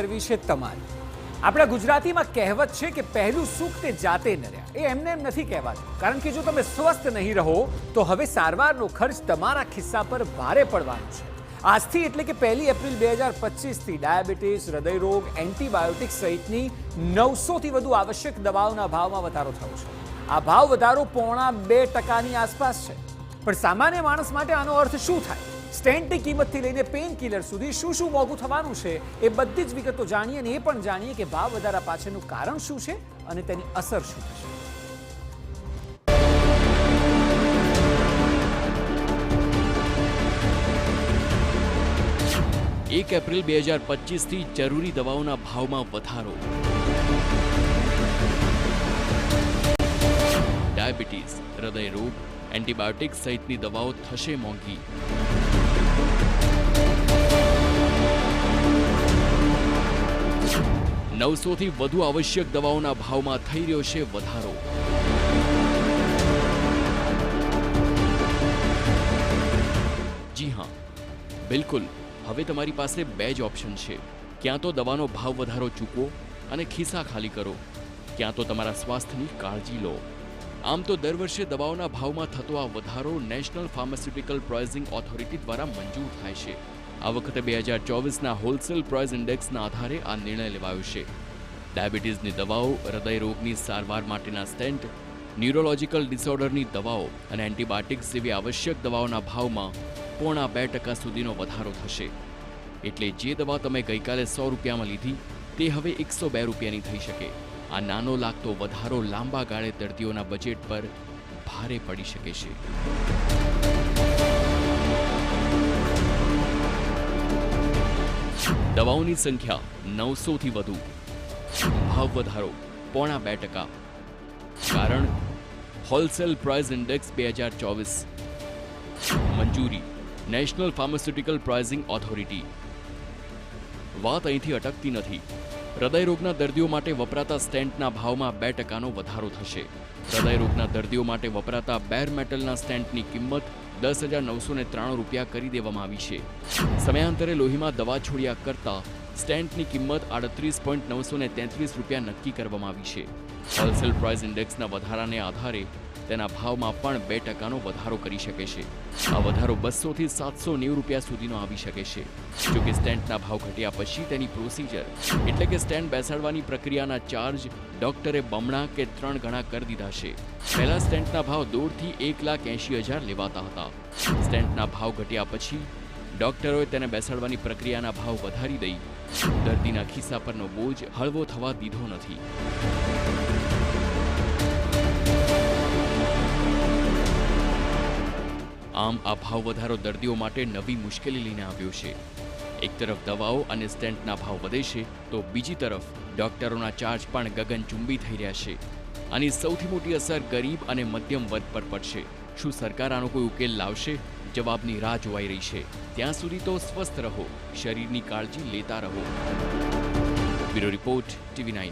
કરવી છે તમારી। આપણા ગુજરાતીમાં કહેવત છે કે પહેલું સુખ તે જાતે નર્યા। એ એમને એમ નથી કહેવાતું, કારણ કે જો તમે સ્વસ્થ નહીં રહો તો હવે સારવારનો ખર્ચ તમારા ખિસ્સા પર ભારે પડવાનો છે। આજથી એટલે કે 1 એપ્રિલ 2025થી ડાયાબિટીસ, હૃદયરોગ, એન્ટીબાયોટિક સહિતની 900થી વધુ આવશ્યક દવાઓના ભાવમાં વધારો થયો છે। આ ભાવ વધારો 0.5% આસપાસ છે। પણ સામાન્ય માણસ માટે આનો અર્થ શું થાય? સ્ટેન્ટની કિંમતથી લઈને પેઇન કિલર સુધી શું શું મોંઘું થવાનું છે એ બધી જ વિગતો જાણીએ અને એ પણ જાણીએ કે ભાવ વધારા પાછળનું કારણ શું છે અને તેની અસર શું થશે। 1 એપ્રિલ 2025થી જરૂરી દવાઓના ભાવમાં વધારો। ડાયાબિટીસ, હૃદયરોગ, એન્ટીબાયોટિક સહિતની દવાઓ થશે મોંઘી। 900થી વધુ આવશ્યક દવાઓના ભાવમાં થઈ રહ્યો છે વધારો। જી હા, બિલકુલ। હવે તમારી પાસે બે જ ઓપ્શન છે। ક્યાં તો દવાનો ભાવ વધારો ચૂકવો અને ખિસ્સા ખાલી કરો, ક્યાં તો તમારા સ્વાસ્થ્યની કાળજી લો। આમ તો દર વર્ષે દવાઓના ભાવમાં થતો આ વધારો નેશનલ ફાર્માસ્યુટિકલ પ્રાઇસિંગ ઓથોરિટી દ્વારા મંજૂર થાય છે। આ વખતે 2024ના હોલસેલ પ્રાઇસ ઇન્ડેક્સના આધારે આ નિર્ણય લેવાયો છે। ડાયાબિટીસની દવાઓ, હૃદયરોગની સારવાર માટેના સ્ટેન્ટ, ન્યુરોલોજિકલ ડિસઓર્ડરની દવાઓ અને એન્ટીબાયોટિક્સ જેવી આવશ્યક દવાઓના ભાવમાં 0.5% સુધીનો વધારો થશે। એટલે જે દવા તમે ગઈકાલે 100 રૂપિયામાં લીધી તે હવે 102 રૂપિયાની થઈ શકે। આ નાનો લાગતો વધારો લાંબા ગાળે દર્દીઓના બજેટ પર ભારે પડી શકે છે। દવાઓની સંખ્યા 900થી વધુ, ભાવ વધારો 0.5%। કારણ હોલસેલ પ્રાઇસ ઇન્ડેક્સ 2024, મંજૂરી નેશનલ ફાર્માસ્યુટિકલ પ્રાઇસિંગ ઓથોરિટી। વાત અહીંથી અટકતી નથી। હૃદયરોગના દર્દીઓ માટે વપરાતા સ્ટેન્ટના ભાવમાં 2%નો વધારો થશે। હૃદયરોગના દર્દીઓ માટે વપરાતા બેર મેટલના સ્ટેન્ટની કિંમત 10,993 રૂપિયા કરી દેવામાં આવી છે। સમયાંતરે લોહીમાં દવા છોડ્યા કરતા સ્ટેન્ટની કિંમત 38.933 રૂપિયા નક્કી કરવામાં આવી છે। હોલસેલ પ્રાઇસ ઇન્ડેક્સના વધારાને આધારે તેના ભાવમાં પણ 2%નો વધારો કરી શકે છે। આ વધારો 200થી 790 રૂપિયા સુધીનો આવી શકે છે। જો કે સ્ટેન્ટના ભાવ ઘટ્યા પછી તેની પ્રોસિજર એટલે કે સ્ટેન્ટ બેસાડવાની પ્રક્રિયાના ચાર્જ ડોક્ટરે બમણા કે 3 ગણા કરી દીધા છે। પહેલા સ્ટેન્ટના ભાવ 1.5 થી 1,80,000 લેવાતા હતા। સ્ટેન્ટના ભાવ ઘટ્યા પછી ડોક્ટરોએ તેને બેસાડવાની પ્રક્રિયાના ભાવ વધારી દઈ દર્દીના ખિસ્સા પરનો બોજ હળવો થવા દીધો નથી। આમ આ ભાવ વધારો દર્દીઓ માટે નવી મુશ્કેલી લઈને આવ્યો છે। એક તરફ દવાઓ અને સ્ટેન્ટના ભાવ વધે છે તો બીજી તરફ ડોક્ટરોના ચાર્જ પણ ગગનચુંબી થઈ રહ્યા છે। આની સૌથી મોટી અસર ગરીબ અને મધ્યમ વર્ગ પર પડશે। શું સરકાર આનો કોઈ ઉકેલ લાવશે? જવાબની રાહ જોવાઈ રહી છે। ત્યાં સુધી તો સ્વસ્થ રહો, શરીરની કાળજી લેતા રહો। Bureau report, TV9।